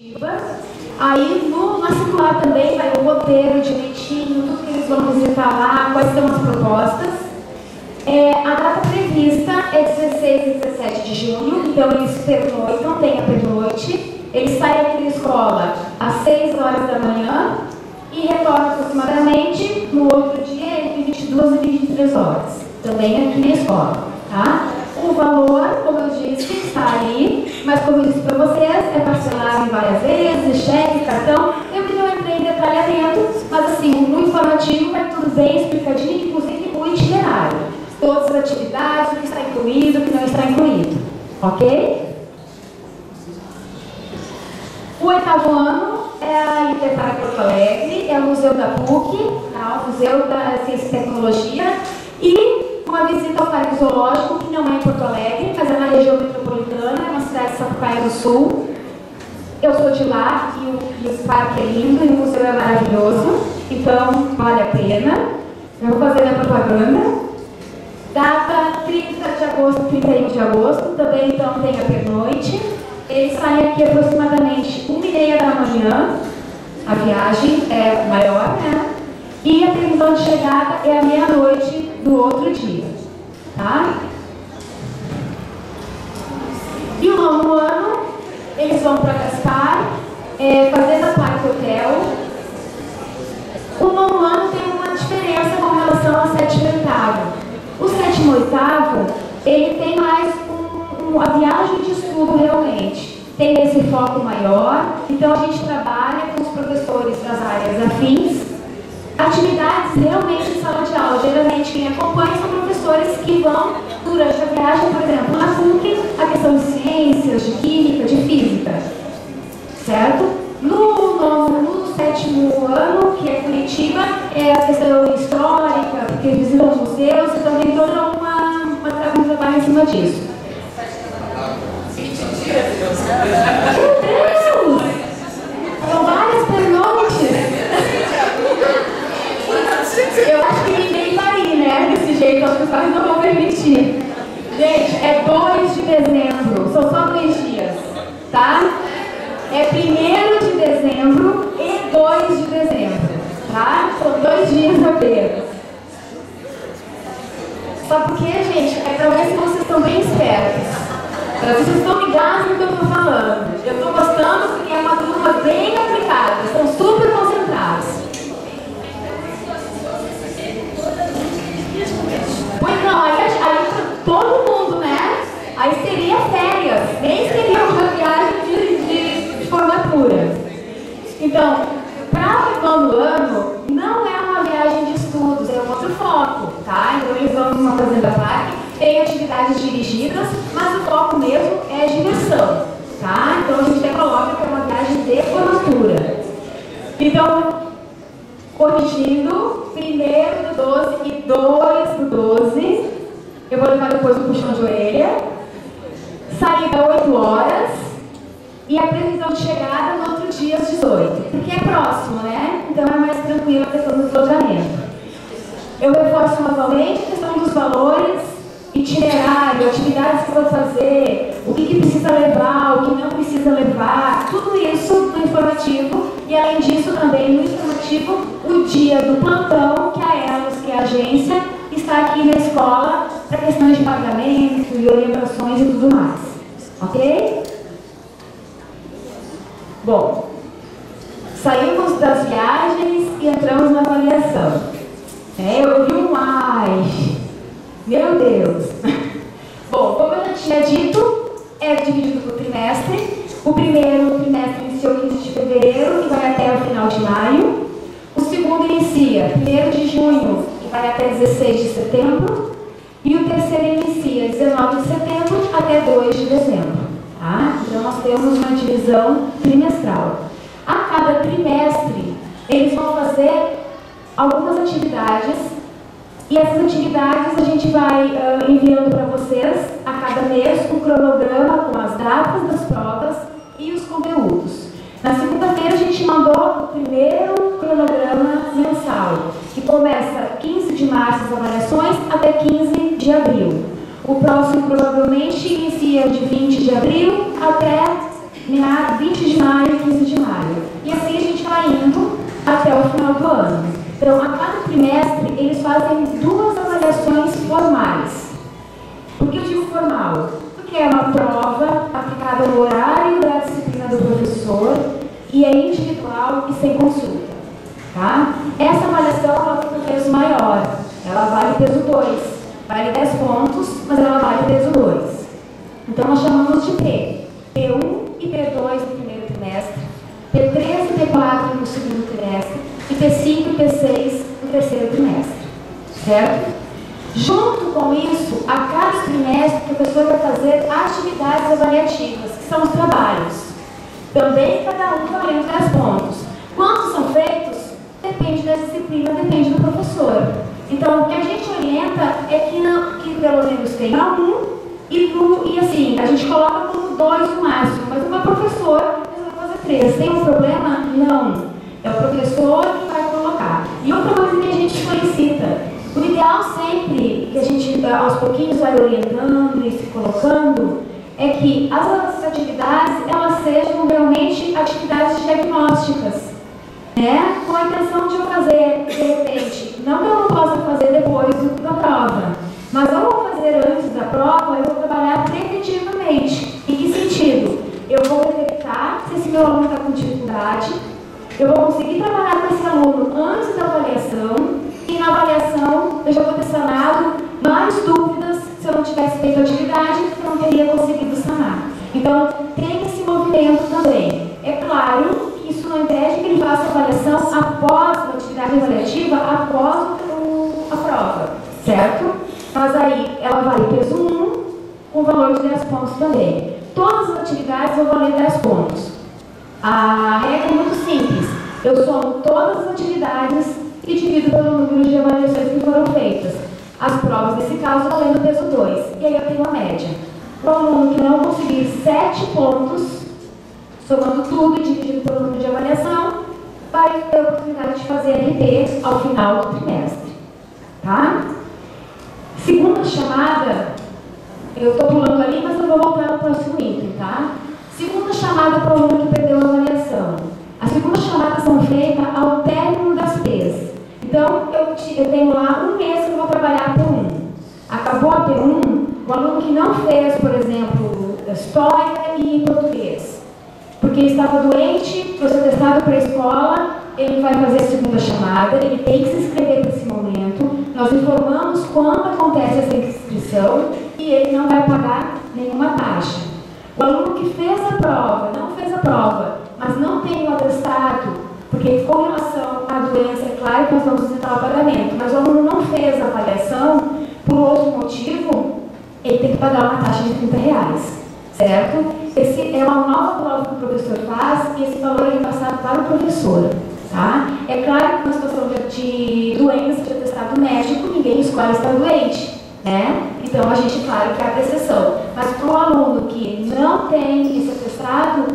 Aí na circular também vai o roteiro direitinho, tudo que eles vão visitar lá, quais são as propostas. A data prevista é 16 e 17 de junho, então eles pernoitam, tem a pernoite. Eles saem aqui da escola às 6 horas da manhã e retornam aproximadamente no outro dia entre 22 e 23 horas, também aqui na escola, tá? O valor, como eu disse, está aí, mas como eu disse para vocês, é parcelado em várias vezes, cheque, cartão. Eu não entrei em detalhamento, mas assim, no informativo vai tudo bem explicadinho, inclusive o itinerário. Todas as atividades, o que está incluído, o que não está incluído. Ok? O 8º ano é a Interpar Porto Alegre, é o Museu da PUC, tá? O Museu da Ciência e Tecnologia, e uma visita ao Parque Zoológico, que não é em Porto Alegre, mas é na região metropolitana, é uma cidade de Sapucaia do Sul. Eu sou de lá e o parque é lindo e o museu é maravilhoso, então vale a pena. Eu vou fazer minha propaganda. Data 30 de agosto, 31 de agosto, também então tem a pernoite. Eles saem aqui aproximadamente 1h30 da manhã, a viagem é maior, né? E a previsão de chegada é à meia-noite do outro dia, tá? E o 9º ano, eles vão para Gaspar, Fazenda Parque Hotel. O 9º ano tem uma diferença com relação ao 7º e 8º. O 7º e 8º, ele tem mais a viagem de estudo realmente. Tem esse foco maior, então a gente trabalha com os professores das áreas afins. Atividades realmente em sala de aula. Geralmente quem acompanha são professores que vão durante a viagem, por exemplo, na PUC, a questão de ciências, de química, de física. Certo? No 7º ano, que é Curitiba, é a questão histórica, porque visitam os museus, então tem toda um trabalho em cima disso. Meu Deus! São várias pernoites. Eu acho que ninguém vai ir, né? Desse jeito, os pais não vão permitir. Gente, é 2 de dezembro, são só 2 dias, tá? É 1º de dezembro e 2 de dezembro, tá? São 2 dias apenas. Sabe por quê, gente? É pra ver se vocês estão bem espertos. Pra vocês estão ligados no que eu estou falando. Eu estou gostando porque é uma turma bem aplicada, estão super concentrados. Pois não, aí todo mundo, né? Aí seria férias, nem seria uma viagem de formatura. Então, para o 9º ano, não é uma viagem de estudos, é um outro foco, tá? Então eles vão numa fazenda parque, tem atividades dirigidas, mas o foco mesmo é diversão, tá? Então a gente até coloca que é uma viagem de formatura. Então, corrigindo, 1º do 12 e 2 do 12, eu vou levar depois o puxão de orelha, saída 8 horas e a previsão de chegada no outro dia às 18, porque é próximo, né? Então é mais tranquilo a questão do deslocamento. Eu reforço novamente a questão dos valores, itinerário, atividades que vou fazer, o que precisa levar, o que não precisa levar, tudo isso no informativo. E além disso também no informativo o dia do plantão, que a ELOS, que é a agência, está aqui na escola para questões de pagamento e orientações e tudo mais. Ok? Bom, saímos das viagens e entramos na avaliação. Eu vi um ai, meu Deus. Bom, como eu já tinha dito, é dividido por trimestre. O primeiro trimestre iniciou 15 de fevereiro e vai até o final de maio. O segundo inicia 1º de junho e vai até 16 de setembro. E o terceiro inicia 19 de setembro até 2 de dezembro. Tá? Então nós temos uma divisão trimestral. A cada trimestre, eles vão fazer algumas atividades. E essas atividades a gente vai enviando para vocês a cada mês um cronograma com as datas das provas e os conteúdos. Na segunda-feira a gente mandou o primeiro cronograma mensal, que começa 15 de março as avaliações até 15 de abril. O próximo provavelmente inicia de 20 de abril até 20 de maio, 15 de maio. E assim a gente vai indo até o final do ano. Então, a cada trimestre, eles fazem 2 avaliações formais. Por que eu digo formal? Porque é uma prova aplicada no horário da disciplina do professor e é individual e sem consulta. Tá? Essa avaliação ela tem um peso maior. Ela vale peso 2. Vale 10 pontos, mas ela vale peso 2. Então, nós chamamos de P. P1 e P2 no primeiro trimestre, P3 e P4 no segundo trimestre e P5 e P6 no terceiro trimestre. Certo? Junto com isso, a cada trimestre, o professor vai fazer atividades avaliativas, que são os trabalhos. Também cada um valendo 10 pontos. Quantos são feitos? Depende da disciplina, depende do professor. Então, o que a gente orienta é que pelo menos tenha um e assim, a gente coloca como 2 no máximo, mas uma professora vai fazer 3. Tem um problema? Não. É o professor que vai colocar. E outra coisa que a gente solicita, o ideal sempre, que a gente aos pouquinhos vai orientando e se colocando, é que as atividades, elas sejam realmente atividades diagnósticas, né? Com a intenção de eu fazer, de repente, não que eu não possa fazer depois da prova, mas eu vou fazer antes da prova, eu vou trabalhar preventivamente. Em que sentido? Eu vou detectar se esse meu aluno está com dificuldade, eu vou conseguir trabalhar com esse aluno antes da avaliação, e na avaliação eu já vou ter sanado mais dúvidas se eu não tivesse feito a atividade, que eu não teria conseguido sanar. Então, tem esse movimento também. É claro que isso não impede que ele faça a avaliação após a atividade avaliativa, após a prova, certo? Mas aí ela vale peso 1, com valor de 10 pontos também. Todas as atividades vão valer 10 pontos. A regra é muito simples. Eu somo todas as atividades e divido pelo número de avaliações que foram feitas. As provas, nesse caso, valendo peso 2. E aí eu tenho a média. O aluno que não conseguir 7 pontos, somando tudo e dividido pelo número de avaliação, vai ter a oportunidade de fazer RP ao final do trimestre. Tá? Segunda chamada, eu estou pulando ali, mas eu vou voltar no próximo item, tá? Segunda chamada para o aluno que perdeu a avaliação. As segundas chamadas são feitas ao término das P's. Então, eu tenho lá um mês que eu vou trabalhar a P1. Acabou a P1, o aluno que não fez, por exemplo, história e português, porque estava doente, foi testado para a escola, ele vai fazer a segunda chamada, ele tem que se inscrever nesse momento. Nós informamos quando acontece essa inscrição e ele não vai pagar nenhuma taxa. O aluno que fez a prova, não fez a prova, mas não tem o atestado, porque com relação à doença, é claro que nós vamos isentar o pagamento, mas o aluno não fez a avaliação, por outro motivo, ele tem que pagar uma taxa de R$30, certo? Esse é uma nova prova que o professor faz e esse valor é repassado para o professor, tá? É claro que na situação de doença, de atestado médico, ninguém escolhe estar doente, né? Então a gente, claro, que abre exceção. Mas para o aluno que não tem esse atestado,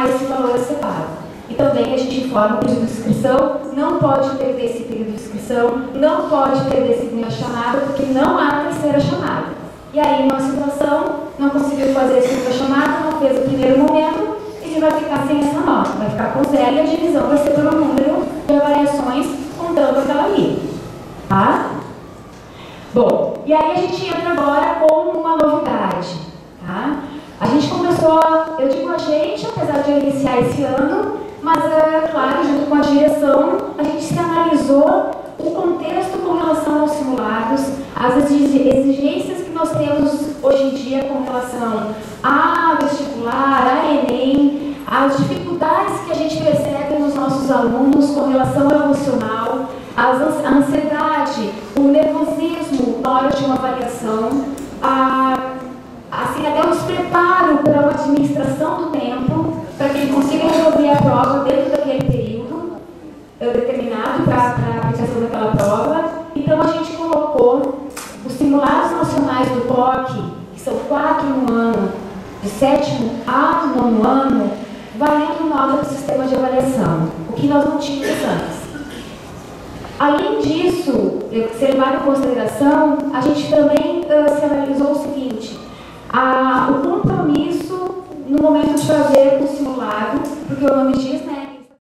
esse valor é separado. E também a gente informa o período de inscrição, não pode perder esse período de inscrição, não pode perder a segunda chamada, porque não há terceira chamada. E aí, numa situação, não conseguiu fazer a segunda chamada, não fez o primeiro momento, ele vai ficar sem essa nota, vai ficar com 0 e a divisão vai ser pelo número de avaliações contando aquela ali. Tá? Bom, e aí a gente entra agora com uma novidade. Tá? A gente começou, eu digo a gente, apesar de iniciar esse ano, mas, claro, junto com a direção, a gente se analisou o contexto com relação aos simulados, as exigências que nós temos hoje em dia com relação a vestibular, a Enem, as dificuldades que a gente percebe nos nossos alunos com relação ao emocional, a ansiedade, o nervosismo na hora de uma avaliação, assim, até o despreparo para uma administração do tempo, para que ele consiga resolver a prova dentro daquele período determinado para a aplicação daquela prova. Então, a gente colocou os simulados nacionais do POC, que são 4 no ano, de 7º a 9º ano, valendo nota do sistema de avaliação, o que nós não tínhamos antes. Além disso, ser levado em consideração, a gente também se analisou o seguinte: o compromisso no momento de fazer o simulado, porque o nome diz, né?